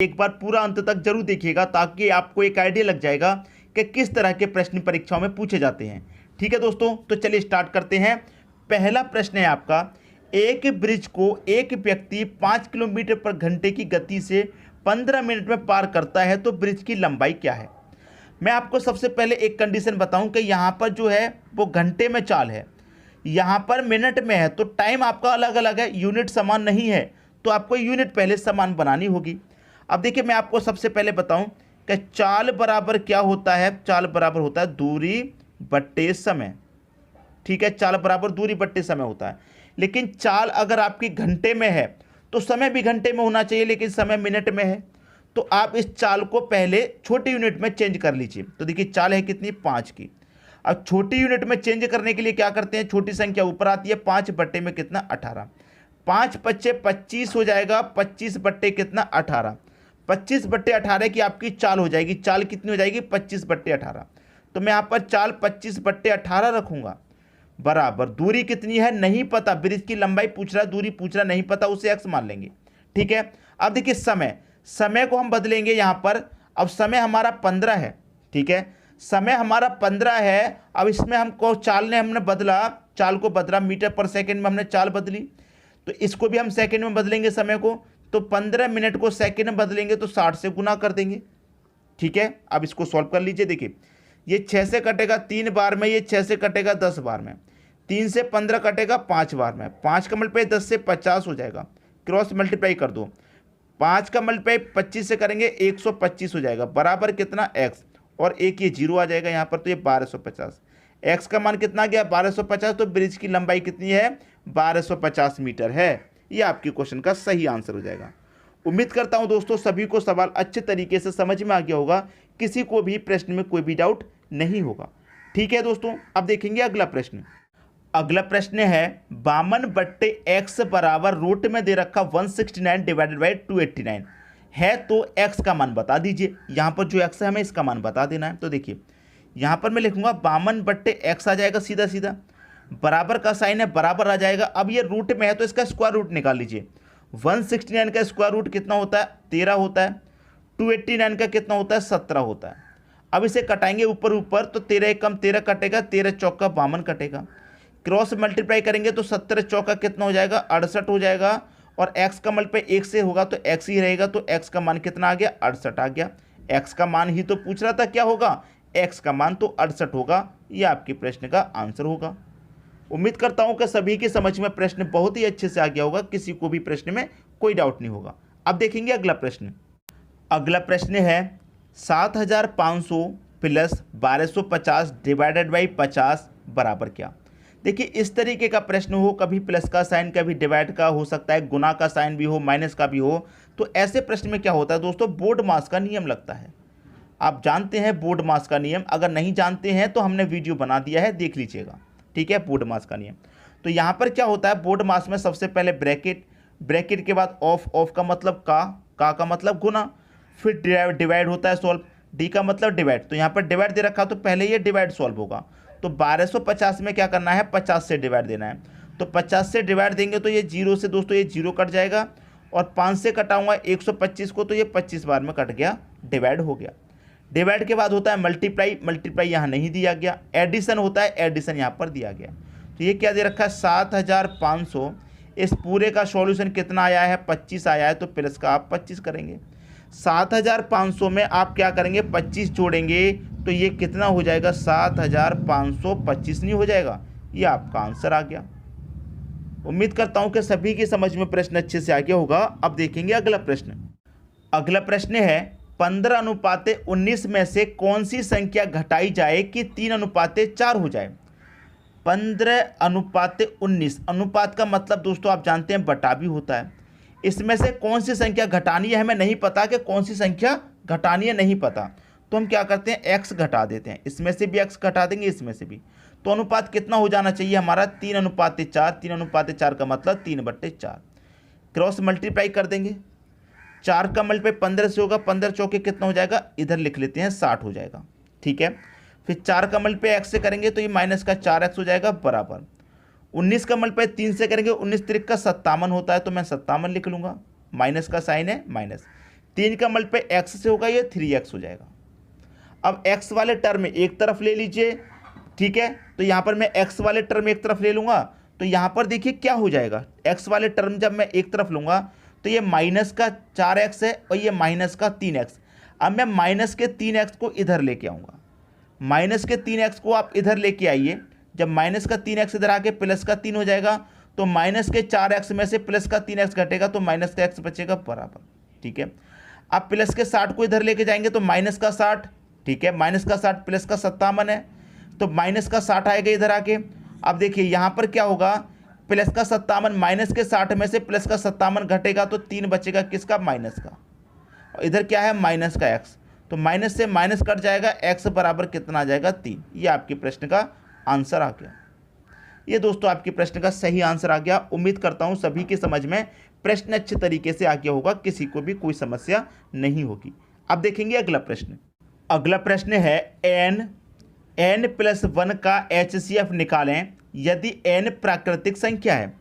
एक बार पूरा अंत तक जरूर देखिएगा ताकि आपको एक आइडिया लग जाएगा कि किस तरह के प्रश्न परीक्षाओं में पूछे जाते हैं। ठीक है दोस्तों, तो चलिए स्टार्ट करते हैं। पहला प्रश्न है आपका, एक ब्रिज को एक व्यक्ति 5 किलोमीटर पर घंटे की गति से 15 मिनट में पार करता है तो ब्रिज की लंबाई क्या है। मैं आपको सबसे पहले एक कंडीशन बताऊं कि यहाँ पर जो है वो घंटे में चाल है, यहाँ पर मिनट में है, तो टाइम आपका अलग अलग है, यूनिट समान नहीं है, तो आपको यूनिट पहले समान बनानी होगी। अब देखिए मैं आपको सबसे पहले बताऊं कि चाल बराबर क्या होता है। चाल बराबर होता है दूरी बट्टे समय। ठीक है, चाल बराबर दूरी बट्टे समय होता है। लेकिन चाल अगर आपकी घंटे में है तो समय भी घंटे में होना चाहिए, लेकिन समय मिनट में है, तो आप इस चाल को पहले छोटी यूनिट में चेंज कर लीजिए। तो देखिए चाल है कितनी, 5 की। अब छोटी यूनिट में चेंज करने के लिए क्या करते हैं, छोटी संख्या ऊपर आती है, 5 बट्टे में कितना, 18। 5 पच्चे 25 हो जाएगा, 25 बट्टे कितना, 18। 25 बट्टे 18 की आपकी चाल हो जाएगी। चाल कितनी हो जाएगी, 25 बट्टे 18। तो मैं यहाँ पर चाल 25 बट्टे 18 रखूँगा, बराबर दूरी कितनी है नहीं पता, ब्रिज की लंबाई पूछ रहा है, दूरी पूछ रहा नहीं पता, उसे एक्स मान लेंगे। ठीक है, अब देखिए समय को हम बदलेंगे यहाँ पर। अब समय हमारा 15 है। ठीक है, समय हमारा 15 है। अब इसमें हमको हमने बदला, चाल को बदला, मीटर पर सेकंड में हमने चाल बदली, तो इसको भी हम सेकंड में बदलेंगे समय को। तो 15 मिनट को सेकंड में बदलेंगे तो 60 से गुना कर देंगे। ठीक है, अब इसको सॉल्व कर लीजिए। देखिए ये 6 से कटेगा 3 बार में, ये 6 से कटेगा 10 बार में, 3 से 15 कटेगा 5 बार में, 5 का मल्टीप्लाई 10 से 50 हो जाएगा, क्रॉस मल्टीप्लाई कर दो, 5 का मल्टीप्लाई 25 से करेंगे 125 हो जाएगा, बराबर कितना, एक्स, और एक ये जीरो आ जाएगा यहाँ पर, तो ये 1250। एक्स का मान कितना गया, 1250। तो ब्रिज की लंबाई कितनी है, 1250 मीटर है। ये आपके क्वेश्चन का सही आंसर हो जाएगा। उम्मीद करता हूं दोस्तों सभी को सवाल अच्छे तरीके से समझ में आ गया होगा, किसी को भी प्रश्न में कोई भी डाउट नहीं होगा। ठीक है दोस्तों, अब देखेंगे अगला प्रश्न। अगला प्रश्न है 52 बट्टे एक्स बराबर रूट में दे रखा 169 डिवाइडेड बाई 289 है, तो एक्स का मान बता दीजिए। यहाँ पर जो एक्स है हमें इसका मान बता देना है। तो देखिए यहाँ पर मैं लिखूंगा 52 बट्टे एक्स आ जाएगा, सीधा सीधा, बराबर का साइन है, बराबर आ जाएगा। अब ये रूट में है तो इसका स्क्वायर रूट निकाल लीजिए। 169 का स्क्वायर रूट कितना होता है, 13 होता है। 289 का कितना होता है, 17 होता है। अब इसे कटाएंगे ऊपर ऊपर, तो 13 एक कम 13 कटेगा, 13 चौका 52 कटेगा, क्रॉस मल्टीप्लाई करेंगे तो 17 चौका कितना हो जाएगा, 68 हो जाएगा, और x का मल्टीप्लाई 1 से होगा तो x ही रहेगा, तो x का मान कितना आ गया, 68 आ गया। x का मान ही तो पूछ रहा था, क्या होगा, x का मान तो 68 होगा। ये आपके प्रश्न का आंसर होगा। उम्मीद करता हूं कि सभी की समझ में प्रश्न बहुत ही अच्छे से आ गया होगा, किसी को भी प्रश्न में कोई डाउट नहीं होगा। अब देखेंगे अगला प्रश्न। अगला प्रश्न है 7500 प्लस 1250 डिवाइडेड बाई 50 बराबर क्या। देखिए इस तरीके का प्रश्न हो, कभी प्लस का साइन, कभी डिवाइड का हो सकता है, गुना का साइन भी हो, माइनस का भी हो, तो ऐसे प्रश्न में क्या होता है दोस्तों, बोर्ड मास का नियम लगता है। आप जानते हैं बोर्ड मास का नियम, अगर नहीं जानते हैं तो हमने वीडियो बना दिया है, देख लीजिएगा। ठीक है, बोर्ड मास का नियम। तो यहाँ पर क्या होता है, बोर्ड मास में सबसे पहले ब्रैकेट, ब्रैकेट के बाद ऑफ, ऑफ का मतलब का मतलब गुना, फिर डिवाइड होता है सॉल्व, डी का मतलब डिवाइड। तो यहाँ पर डिवाइड दे रखा तो पहले ये डिवाइड सॉल्व होगा। तो 1250 में क्या करना है, 50 से डिवाइड देना है। तो 50 से डिवाइड देंगे तो ये जीरो से दोस्तों ये जीरो कट जाएगा, और 5 से कटाऊंगा 125 को, तो ये 25 बार में कट गया, डिवाइड हो गया। डिवाइड के बाद होता है मल्टीप्लाई, मल्टीप्लाई यहाँ नहीं दिया गया, एडिशन होता है, एडिशन यहाँ पर दिया गया। तो ये क्या दे रखा है, 7500। इस पूरे का सॉल्यूशन कितना आया है, 25 आया है, तो प्लस का आप 25 करेंगे। 7500 में आप क्या करेंगे, 25 जोड़ेंगे, तो ये कितना हो जाएगा, 7525 नहीं हो जाएगा। ये आपका आंसर आ गया। उम्मीद करता हूं कि सभी की समझ में प्रश्न अच्छे से आ गया होगा। अब देखेंगे अगला प्रश्न। अगला प्रश्न है 15:19 में से कौन सी संख्या घटाई जाए कि 3:4 हो जाए। 15:19, अनुपात का मतलब दोस्तों आप जानते हैं बटा भी होता है। इसमें से कौन सी संख्या घटानी है हमें नहीं पता, कि कौन सी संख्या घटानी है नहीं पता, तो हम क्या करते हैं, x घटा देते हैं। इसमें से भी x घटा देंगे, इसमें से भी। तो अनुपात कितना हो जाना चाहिए हमारा, 3:4। 3:4 का मतलब 3/4, क्रॉस मल्टीप्लाई कर देंगे। 4 का मल्टीप्लाई 15 से होगा, 15 चौके कितना हो जाएगा, इधर लिख लेते हैं 60 हो जाएगा। ठीक है, फिर 4 का मल्टीप्लाई x से करेंगे तो ये माइनस का 4x हो जाएगा, बराबर 19 का मल्टीप्लाई 3 से करेंगे, 19 त्रिक का 57 होता है, तो मैं 57 लिख लूँगा, माइनस का साइन है, माइनस 3 का मल्टीप्लाई एक्स से होगा, ये 3x हो जाएगा। अब x वाले टर्म में एक तरफ ले लीजिए, ठीक है, तो यहाँ पर मैं x वाले टर्म एक तरफ ले लूँगा, तो यहाँ पर देखिए क्या हो जाएगा, x वाले टर्म जब मैं एक तरफ लूँगा तो ये माइनस का 4x है और ये माइनस का 3x। अब मैं माइनस के 3x को इधर लेके आऊँगा, माइनस के 3x को आप इधर लेके आइए। जब माइनस का 3x इधर आके प्लस का 3 हो जाएगा, तो माइनस के 4x में से प्लस का 3x घटेगा तो माइनस का x बचेगा बराबर, ठीक है। आप प्लस के 60 को इधर लेके जाएंगे तो माइनस का 60, ठीक है, माइनस का 60 प्लस का 57 है, तो माइनस का 60 आएगा इधर आके। अब देखिए यहाँ पर क्या होगा, प्लस का 57 माइनस के 60 में से प्लस का 57 घटेगा तो 3 बचेगा किसका, माइनस का, और इधर क्या है, माइनस का x, तो माइनस से माइनस कट जाएगा, x बराबर कितना आ जाएगा, 3। ये आपके प्रश्न का आंसर आ गया। ये दोस्तों आपके प्रश्न का सही आंसर आ गया। उम्मीद करता हूँ सभी की समझ में प्रश्न अच्छे तरीके से आ गया होगा, किसी को भी कोई समस्या नहीं होगी। अब देखेंगे अगला प्रश्न। अगला प्रश्न है n+1 का HCF निकालें यदि n प्राकृतिक संख्या है।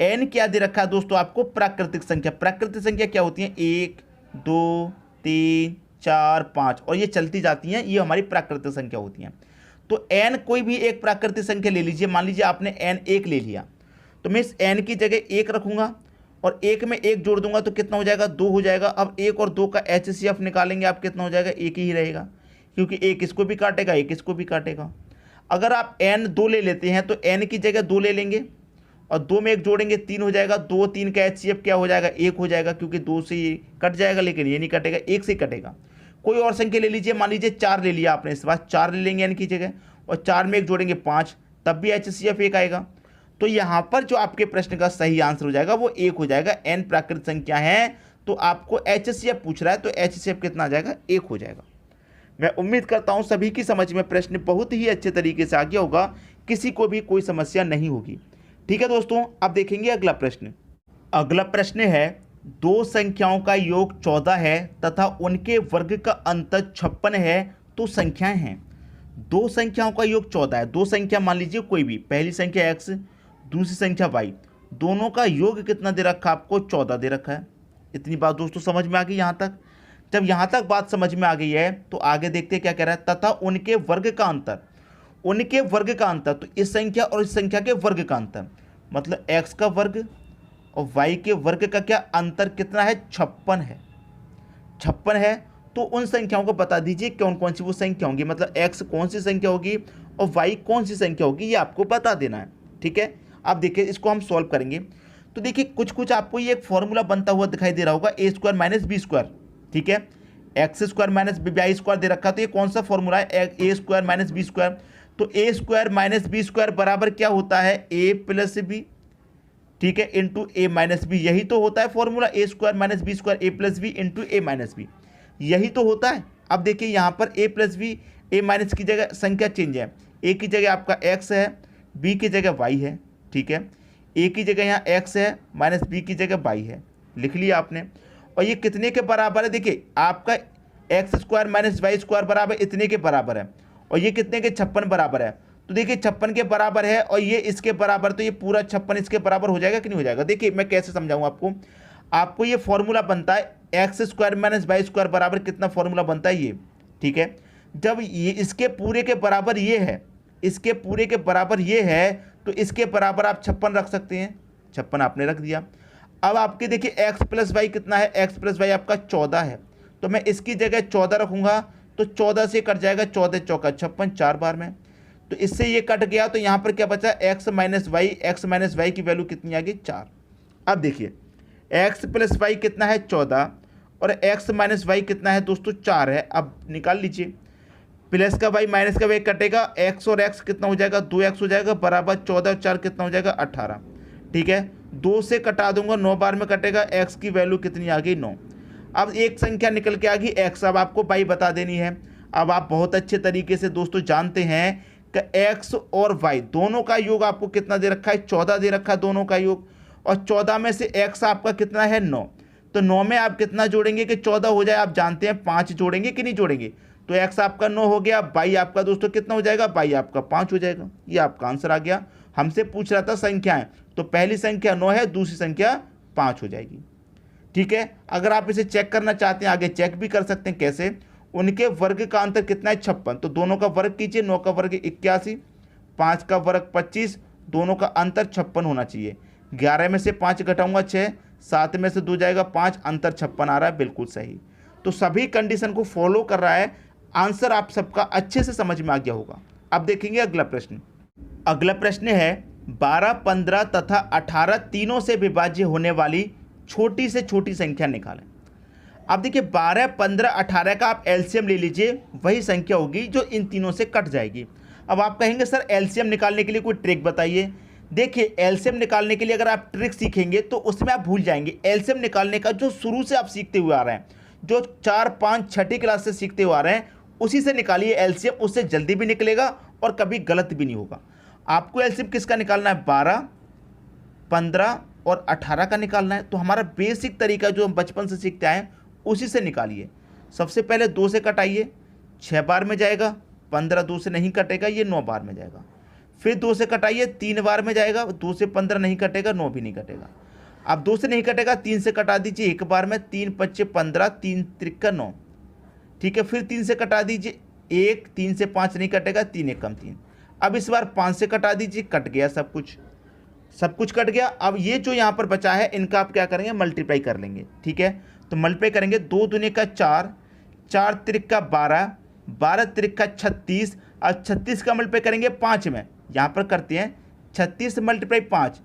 n क्या दे रखा है दोस्तों आपको, प्राकृतिक संख्या। प्राकृतिक संख्या क्या होती है, 1 2 3 4 5 और ये चलती जाती हैं, ये हमारी प्राकृतिक संख्या होती हैं। तो n कोई भी एक प्राकृतिक संख्या ले लीजिए, मान लीजिए आपने n 1 ले लिया, तो मैं इस n की जगह 1 रखूंगा और 1 में 1 जोड़ दूंगा तो कितना हो जाएगा, 2 हो जाएगा। अब 1 और 2 का HCF निकालेंगे आप, कितना हो जाएगा, 1 ही रहेगा, क्योंकि 1 इसको भी काटेगा 1 इसको भी काटेगा। अगर आप n 2 ले लेते हैं तो n की जगह 2 ले लेंगे और 2 में 1 जोड़ेंगे 3 हो जाएगा, 2 3 का HCF क्या हो जाएगा, 1 हो जाएगा, क्योंकि 2 से ये कट जाएगा, लेकिन ये नहीं कटेगा, 1 से कटेगा। कोई और संख्या ले लीजिए, मान लीजिए 4 ले लिया आपने, इस बार 4 ले लेंगे n की जगह और 4 में 1 जोड़ेंगे 5, तब भी HCF 1 आएगा। तो यहाँ पर जो आपके प्रश्न का सही आंसर हो जाएगा वो 1 हो जाएगा। n प्राकृतिक संख्या है तो आपको HCF पूछ रहा है, तो HCF कितना आ जाएगा, 1 हो जाएगा। मैं उम्मीद करता हूँ सभी की समझ में प्रश्न बहुत ही अच्छे तरीके से आ गया होगा, किसी को भी कोई समस्या नहीं होगी। ठीक है दोस्तों, अब देखेंगे अगला प्रश्न। अगला प्रश्न है, दो संख्याओं का योग 14 है तथा उनके वर्ग का अंतर 56 है, तो संख्याएं हैं। दो संख्याओं का योग 14 है, दो संख्या मान लीजिए कोई भी, पहली संख्या x दूसरी संख्या y, दोनों का योग कितना दे रखा है आपको, 14 दे रखा है। इतनी बात दोस्तों समझ में आ गई यहाँ तक। जब यहाँ तक बात समझ में आ गई है तो आगे देखते क्या कह रहा है, तथा उनके वर्ग का अंतर, उनके वर्ग का अंतर, तो इस संख्या और इस संख्या के वर्ग का अंतर, मतलब x का वर्ग और y के वर्ग का क्या अंतर कितना है, 56 है। 56 है, तो उन संख्याओं को बता दीजिए कौन कौन सी वो संख्या होंगी, मतलब x कौन सी संख्या होगी और y कौन सी संख्या होगी, ये आपको बता देना है। ठीक है, अब देखिए इसको हम सॉल्व करेंगे। तो देखिए कुछ कुछ आपको ये एक फॉर्मूला बनता हुआ दिखाई दे रहा होगा, a square minus B square. ठीक है, x square minus Y square दे रखा, तो ये कौन सा फॉर्मूला है, A square minus B square. तो A square minus B square बराबर क्या होता है, ए प्लस बी, ठीक है, इंटू ए माइनस बी। यही तो होता है फॉर्मूला, ए स्क्वायर माइनस बी स्क्वायर, ए प्लस बी इंटू ए माइनस बी, यही तो होता है। अब देखिए यहाँ पर ए प्लस बी, ए माइनस की जगह संख्या चेंज है, ए की जगह आपका एक्स है, बी की जगह वाई है। ठीक है, ए की जगह यहाँ एक्स है माइनस बी की जगह वाई है, लिख लिया आपने। और ये कितने के बराबर है, देखिए आपका x square minus Y square बराबर इतने के बराबर है, और ये कितने के, 56 बराबर है। तो देखिए 56 के बराबर है और ये इसके बराबर, तो ये पूरा 56 इसके बराबर हो जाएगा कि नहीं हो जाएगा। देखिए मैं कैसे समझाऊँ आपको, आपको ये फॉर्मूला बनता है x square minus Y square बराबर कितना फॉर्मूला बनता है ये। ठीक है, जब ये इसके पूरे के बराबर ये है, इसके पूरे के बराबर ये है, तो इसके बराबर आप 56 रख सकते हैं, 56 आपने रख दिया। अब आपके देखिए x प्लस वाई कितना है, x प्लस वाई आपका 14 है, तो मैं इसकी जगह 14 रखूंगा, तो 14 से कट जाएगा, 14 चौका 56, 4 बार में, तो इससे ये कट गया, तो यहाँ पर क्या बचा, x माइनस वाई की वैल्यू कितनी आ गई, 4। अब देखिए x प्लस वाई कितना है, 14, और x माइनस वाई कितना है दोस्तों, 4 है। अब निकाल लीजिए, प्लस का वाई माइनस का वाई कटेगा, x और x कितना हो जाएगा, 2x हो जाएगा, बराबर 14 और 4 कितना हो जाएगा, 18। ठीक है, 2 से कटा दूंगा, 9 बार में कटेगा, x की वैल्यू कितनी आ गई, 9। अब एक संख्या निकल के आ गई x, अब आपको y बता देनी है। अब आप बहुत अच्छे तरीके से दोस्तों जानते हैं कि x और y दोनों का योग आपको कितना दे रखा है, 14 दे रखा है दोनों का योग, और 14 में से x आपका कितना है, 9। तो 9 में आप कितना जोड़ेंगे कि 14 हो जाए, आप जानते हैं 5 जोड़ेंगे कि नहीं जोड़ेंगे, तो x आपका 9 हो गया, y आपका दोस्तों कितना हो जाएगा, y आपका 5 हो जाएगा। ये आपका आंसर आ गया। हमसे पूछ रहा था संख्याएं, तो पहली संख्या 9 है, दूसरी संख्या 5 हो जाएगी। ठीक है, अगर आप इसे चेक करना चाहते हैं आगे चेक भी कर सकते हैं। कैसे? उनके वर्ग का अंतर कितना है? 56। तो दोनों का वर्ग कीजिए, 9 का वर्ग 81, 5 का वर्ग 25, दोनों का अंतर 56 होना चाहिए। 11 में से 5 घटाऊंगा 6, 7 में से 2 जाएगा 5, अंतर 56 आ रहा है, बिल्कुल सही। तो सभी कंडीशन को फॉलो कर रहा है, आंसर आप सबका अच्छे से समझ में आ गया होगा। अब देखेंगे अगला प्रश्न। अगला प्रश्न है 12, 15 तथा 18 तीनों से विभाज्य होने वाली छोटी से छोटी संख्या निकालें। अब देखिए 12, 15, 18 का आप एलसीएम ले लीजिए, वही संख्या होगी जो इन तीनों से कट जाएगी। अब आप कहेंगे सर एलसीएम निकालने के लिए कोई ट्रिक बताइए। देखिए एलसीएम निकालने के लिए अगर आप ट्रिक सीखेंगे तो उसमें आप भूल जाएंगे। एलसीएम निकालने का जो शुरू से आप सीखते हुए आ रहे हैं, जो 4, 5, 6ठी क्लास से सीखते हुए आ रहे हैं, उसी से निकालिए एलसीएम, उससे जल्दी भी निकलेगा और कभी गलत भी नहीं होगा। आपको एलसीएम किसका निकालना है? 12, 15 और 18 का निकालना है। तो हमारा बेसिक तरीका जो हम बचपन से सीखते आए उसी से निकालिए। सबसे पहले 2 से कटाइए, 6 बार में जाएगा, 15 2 से नहीं कटेगा, ये 9 बार में जाएगा। फिर 2 से कटाइए, 3 बार में जाएगा, 2 से 15 नहीं कटेगा, 9 भी नहीं कटेगा। अब 2 से नहीं कटेगा, 3 से कटा दीजिए 1 बार में, 3 5 15, 3 त्रिका 9, ठीक है। फिर 3 से कटा दीजिए 1, 3 से 5 नहीं कटेगा, 3 1 कम 3। अब इस बार 5 से कटा दीजिए, कट गया सब कुछ कट गया। अब ये जो यहाँ पर बचा है इनका आप क्या करेंगे? मल्टीप्लाई कर लेंगे, ठीक है। तो मल्टीप्लाई करेंगे, 2 दूनी का 4, 4 त्रिका 12, 12 त्रिका 36, और 36 का मल्टीप्लाई करेंगे 5 में। यहाँ पर करते हैं 36 मल्टीप्लाई 5,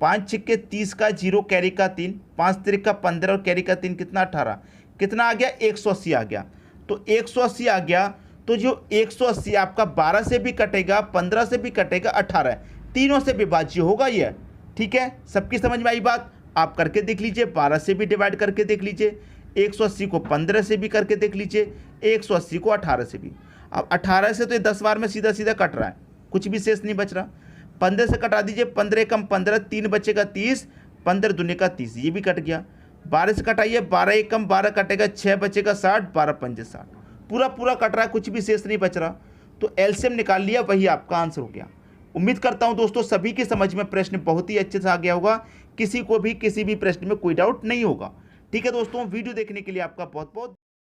5 छिक्के 30 का 0 कैरी का 3, 5 त्रिका 15 और कैरी का 3 कितना? 18। कितना आ गया? 180 आ गया। तो 180 आ गया, तो जो 180 आपका 12 से भी कटेगा, 15 से भी कटेगा, 18 तीनों से विभाज्य होगा ये, ठीक है। सबकी समझ में आई बात? आप करके देख लीजिए, 12 से भी डिवाइड करके देख लीजिए, 180 को 15 से भी करके देख लीजिए, 180 को 18 से भी। अब 18 से तो ये 10 बार में सीधा सीधा कट रहा है, कुछ भी शेष नहीं बच रहा। 15 से कटा दीजिए, 15 कम 15, 3 बचेगा 30, 15 दूनी का 30, ये भी कट गया। 12 से कटाइए, 12 कम 12 कटेगा, 6 बचेगा 60, 12 पंजे 60, पूरा कट रहा है, कुछ भी शेष नहीं बच रहा। तो एलसीएम निकाल लिया, वही आपका आंसर हो गया। उम्मीद करता हूं दोस्तों सभी की समझ में प्रश्न बहुत ही अच्छे से आ गया होगा, किसी को भी किसी भी प्रश्न में कोई डाउट नहीं होगा, ठीक है दोस्तों। वीडियो देखने के लिए आपका बहुत बहुत